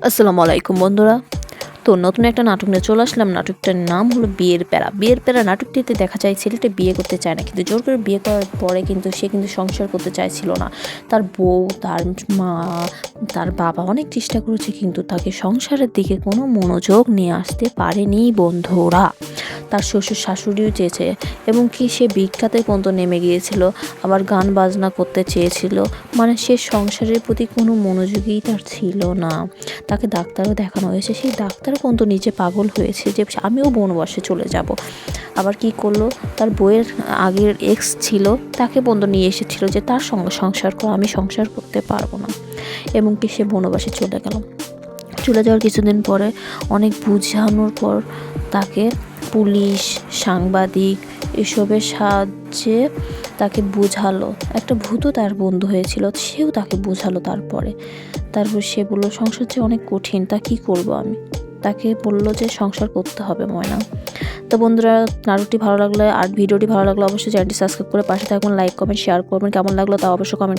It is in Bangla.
আসসালামু আলাইকুম বন্ধুরা। তো নতুন একটা নাটক নিয়ে চলে আসলাম। নাটকটার নাম হলো বিয়ের প্যারা। বিয়ের প্যারা নাটকটিতে দেখা যায় ছেলেটা বিয়ে করতে চায় না, কিন্তু জোর করে বিয়ে করার পরে কিন্তু সে কিন্তু সংসার করতে চাইছিল না। তার বউ, তার মা, তার বাবা অনেক চেষ্টা করেছে, কিন্তু তাকে সংসারের দিকে কোনো মনোযোগ নিয়ে আসতে পারেনি বন্ধুরা। তার শ্বশুর শাশুড়িও চেয়েছে, এবং কি সে ভিক্ষাতে পর্যন্ত নেমে গিয়েছিল, আবার গান বাজনা করতে চেয়েছিল। মানে সে সংসারের প্রতি কোনো মনোযোগই তার ছিল না। তাকে ডাক্তারও দেখানো হয়েছে, সেই ডাক্তার পর্যন্ত নিজে পাগল হয়েছে যে আমিও বনবাসে চলে যাব। আবার কি করলো, তার বইয়ের আগের এক্স ছিল, তাকে পর্যন্ত নিয়ে এসেছিল যে তার সঙ্গে সংসার কর, আমি সংসার করতে পারবো না। এবং কি সে বনবাসে চলে গেল। চলে যাওয়ার কিছুদিন পরে অনেক বুঝানোর পর তাকে পুলিশ, সাংবাদিক এসবের সাহায্যে তাকে বোঝালো। একটা ভূতও তার বন্ধু হয়েছিল, সেও তাকে বোঝালো। তারপর সে বললো সংসার যে অনেক কঠিন, তা কী করবো আমি। তাকে বললো যে সংসার করতে হবে ময়না। তো বন্ধুরা, নাটকটি ভালো লাগলে আর ভিডিওটি ভালো লাগলে অবশ্যই চ্যানেলটি সাবস্ক্রাইব করে পাশে থাকবেন, লাইক কমেন্ট শেয়ার করবেন। কেমন লাগলো তা অবশ্যই কমেন্ট